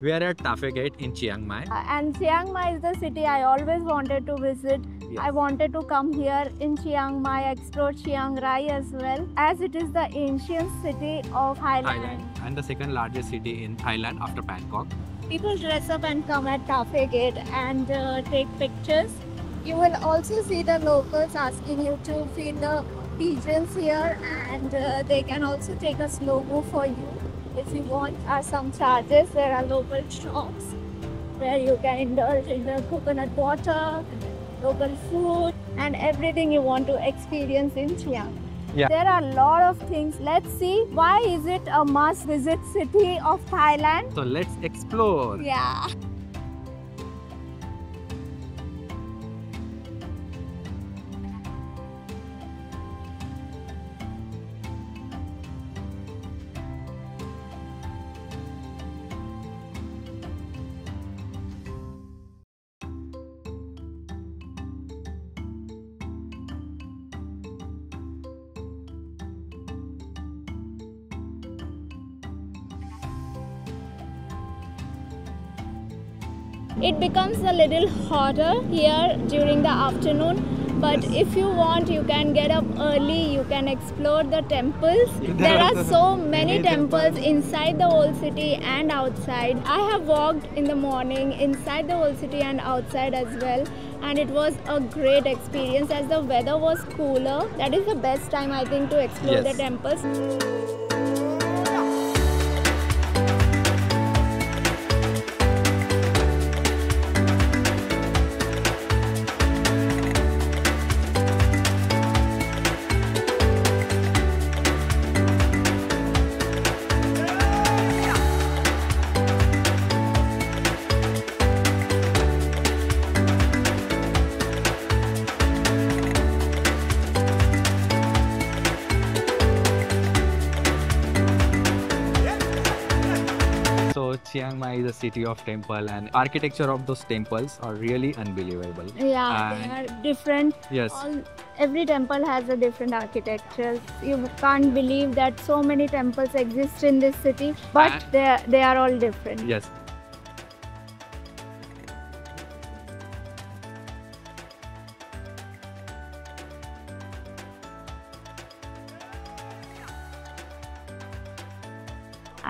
We are at Tafe Gate in Chiang Mai. And Chiang Mai is the city I always wanted to visit. Yes. I wanted to come here in Chiang Mai, explore Chiang Rai as well, as it is the ancient city of Thailand. And the second largest city in Thailand after Bangkok. People dress up and come at Tafe Gate and take pictures. You will also see the locals asking you to feed the pigeons here, and they can also take a slow-mo for you. If you want some charges, there are local shops where you can indulge in the coconut water, local food, and everything you want to experience in Chiang. Yeah. There are a lot of things. Let's see why is it a must-visit city of Thailand. So let's explore. Yeah. It becomes a little hotter here during the afternoon, but if you want, you can get up early, you can explore the temples. There are so many temples inside the old city and outside. I have walked in the morning inside the old city and outside as well, and it was a great experience as the weather was cooler. That is the best time, I think, to explore the temples. So Chiang Mai is a city of temple, and architecture of those temples are really unbelievable. Yeah, And they are different. yes. Every temple has a different architecture. You can't believe that so many temples exist in this city, but they are all different. Yes.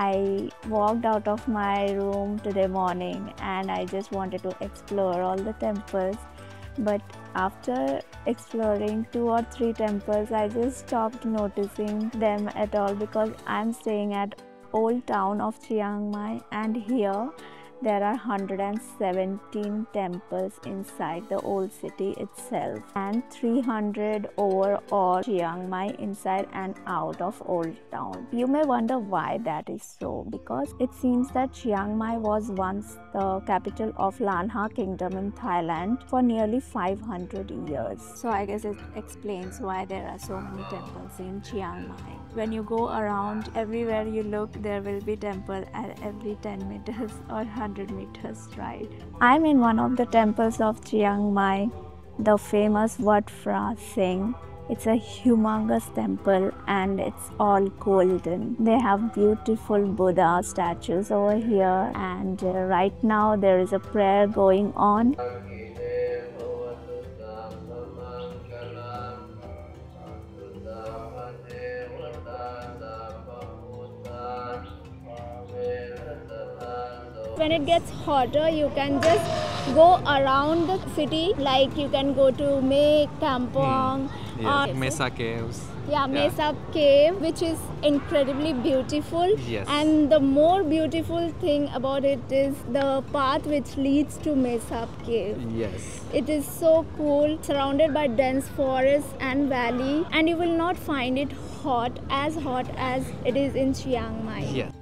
I walked out of my room today morning and I just wanted to explore all the temples, but after exploring 2 or 3 temples, I just stopped noticing them at all because I'm staying at Old Town of Chiang Mai, and here there are 117 temples inside the old city itself and 300 overall Chiang Mai inside and out of Old Town. You may wonder why that is so, because it seems that Chiang Mai was once the capital of Lanha Kingdom in Thailand for nearly 500 years. So I guess it explains why there are so many temples in Chiang Mai. When you go around, everywhere you look, there will be temple at every 10 meters or 100 meters stride. I'm in one of the temples of Chiang Mai, the famous Wat Phra Singh. It's a humongous temple and it's all golden. They have beautiful Buddha statues over here, and right now there is a prayer going on. When it gets hotter, you can just go around the city, like you can go to Mae, Kampong, Yes. Mesa Caves. Yeah, Mesa Cave, which is incredibly beautiful. Yes. And the more beautiful thing about it is the path which leads to Mesa Cave. Yes. It is so cool, surrounded by dense forests and valley, and you will not find it hot as it is in Chiang Mai. Yes.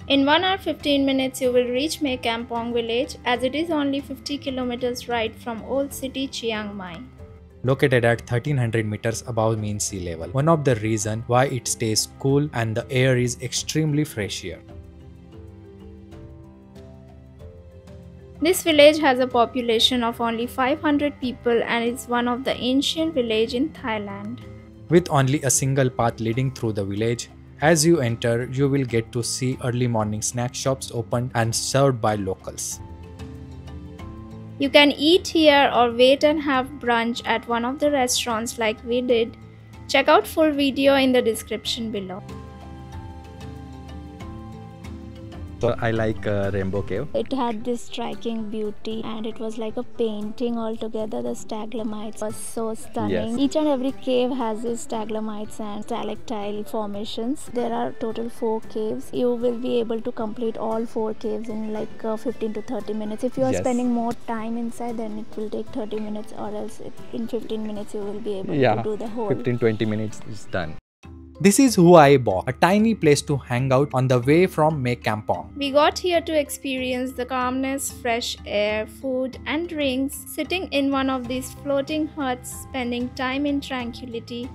In 1 hour 15 minutes you will reach Mae Kampong village, as it is only 50 kilometers ride from old city Chiang Mai. Located at 1300 meters above mean sea level. One of the reasons why it stays cool and the air is extremely fresh here. This village has a population of only 500 people and is one of the ancient villages in Thailand. With only a single path leading through the village, As you enter, you will get to see early morning snack shops opened and served by locals. You can eat here or wait and have brunch at one of the restaurants like we did. Check out full video in the description below. So I like Rainbow Cave. It had this striking beauty and it was like a painting altogether. The stalagmites was so stunning. Yes. Each and every cave has its stalagmites and stalactile formations. There are total 4 caves. You will be able to complete all 4 caves in like 15 to 30 minutes. If you are Yes. spending more time inside, then it will take 30 minutes, or else in 15 minutes you will be able Yeah, to do the whole. 15-20 minutes is done. This is Huai Bo, a tiny place to hang out on the way from Mae Kampong. We got here to experience the calmness, fresh air, food and drinks, sitting in one of these floating huts, spending time in tranquility.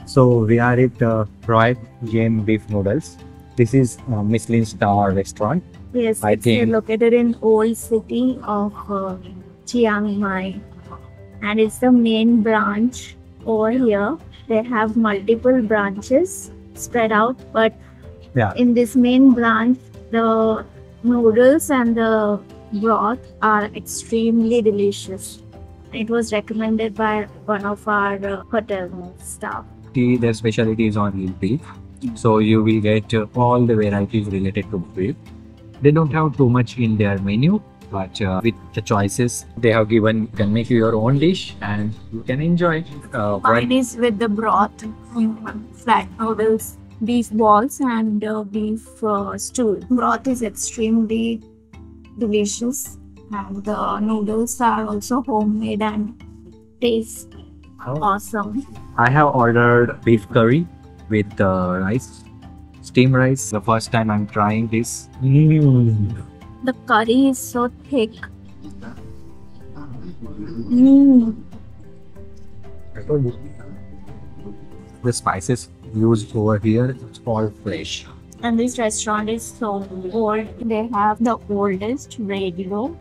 So we are at Roy Jam Beef Noodles. This is a Michelin star restaurant. Yes, I it's think- located in old city of Chiang Mai, and it's the main branch over here. They have multiple branches spread out, but Yeah. in this main branch, the noodles and the broth are extremely delicious. It was recommended by one of our hotel staff. Their specialty is on beef. So you will get all the varieties related to beef. They don't have too much in their menu, but with the choices they have given, you can make your own dish and you can enjoy. Mine is with the broth, flat noodles, beef balls, and beef stew. Broth is extremely delicious, and the noodles are also homemade and taste awesome. I have ordered beef curry with rice, steamed rice. The first time I'm trying this. The curry is so thick. Mm. The spices used over here, it's all fresh. And this restaurant is so old. They have the oldest radio,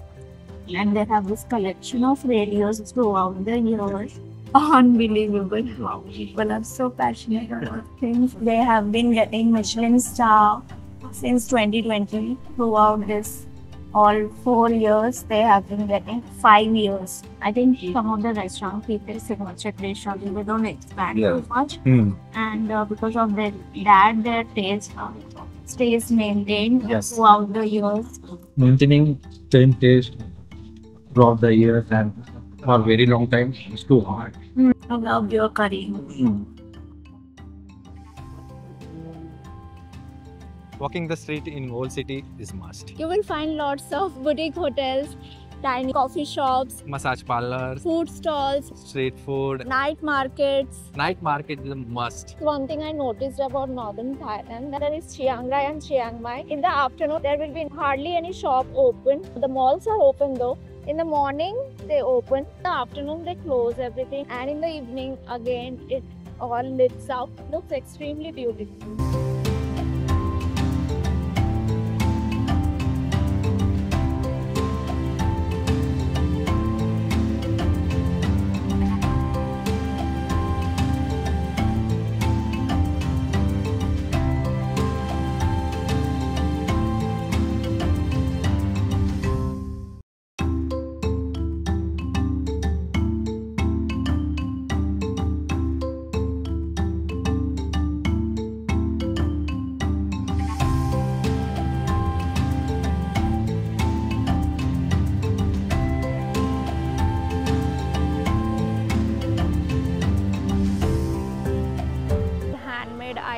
and they have this collection of radios throughout the years. Unbelievable how people are so passionate about things. They have been getting Michelin star since 2020. Throughout this all 4 years, they have been getting 5 years. I think some of the restaurant people say restaurant, they don't expand Yeah. too much, Hmm. and because of that, their taste stays maintained Yes. throughout the years. Maintaining same taste throughout the years and for a very long time is too hard. I love your curry. Walking the street in Old City is must. You will find lots of boutique hotels, tiny coffee shops, Massage parlors, food stalls, street food, night markets. night market is a must. One thing I noticed about northern Thailand, that there is Chiang Rai and Chiang Mai. In the afternoon, there will be hardly any shop open. The malls are open though. In the morning, they open. In the afternoon, they close everything. And in the evening, again, it all lights up. Looks extremely beautiful.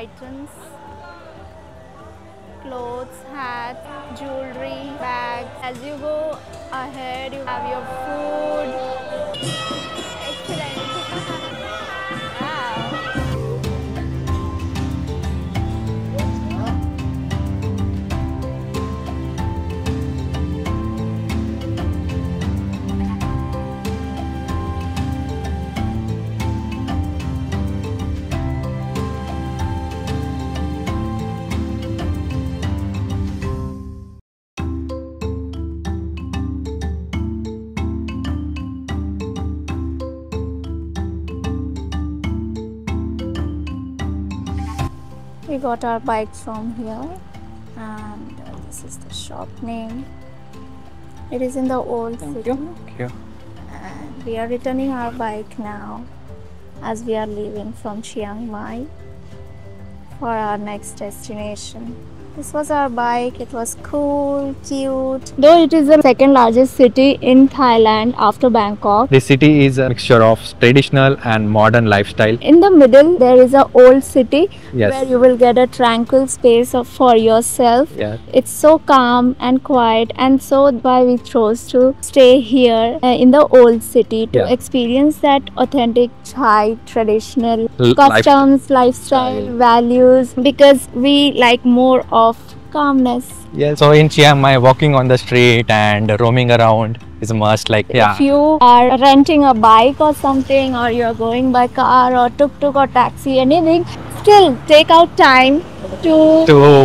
Items, clothes, hats, jewelry, bags. As you go ahead, you have your food. Excellent. Wow. We got our bike from here, and this is the shop name. It is in the old city. And we are returning our bike now as we are leaving from Chiang Mai for our next destination. This was our bike. It was cool, cute. Though it is the second largest city in Thailand after Bangkok. This city is a mixture of traditional and modern lifestyle. In the middle, there is a old city Yes. where you will get a tranquil space for yourself. Yeah. It's so calm and quiet, and so why we chose to stay here in the old city to Yeah. experience that authentic Thai traditional Life- customs, lifestyle, values, because we like more of calmness. Yes. So in Chiang Mai, walking on the street and roaming around is a must. Like, yeah. If you are renting a bike or something, or you're going by car or tuk-tuk or taxi, anything, still take out time to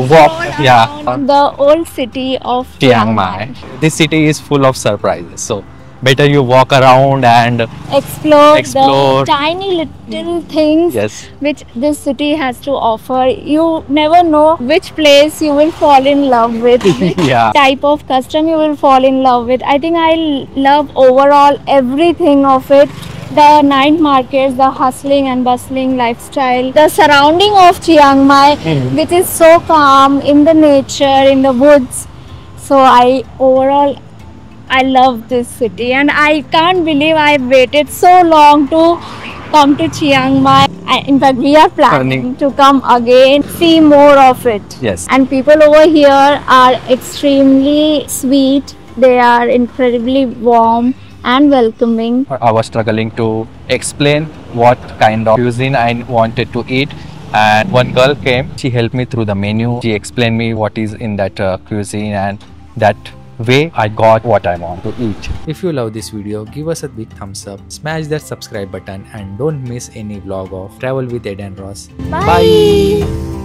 walk, stroll around the old city of Chiang Mai. This city is full of surprises. So better you walk around and Explore Explore. the tiny little things yes. which this city has to offer. You never know which place you will fall in love with, which Yeah. type of custom you will fall in love with. I think I love overall everything of it. The night markets, the hustling and bustling lifestyle, the surrounding of Chiang Mai, which is so calm in the nature, in the woods. So I love this city, and I can't believe I waited so long to come to Chiang Mai. In fact, we are planning to come again, see more of it. Yes. And people over here are extremely sweet. They are incredibly warm and welcoming. I was struggling to explain what kind of cuisine I wanted to eat, and one girl came. She helped me through the menu. She explained me what is in that cuisine, and that way I got what I want to eat. If you love this video, give us a big thumbs up, smash that subscribe button, and don't miss any vlog of Travel with Ed and Ross. Bye.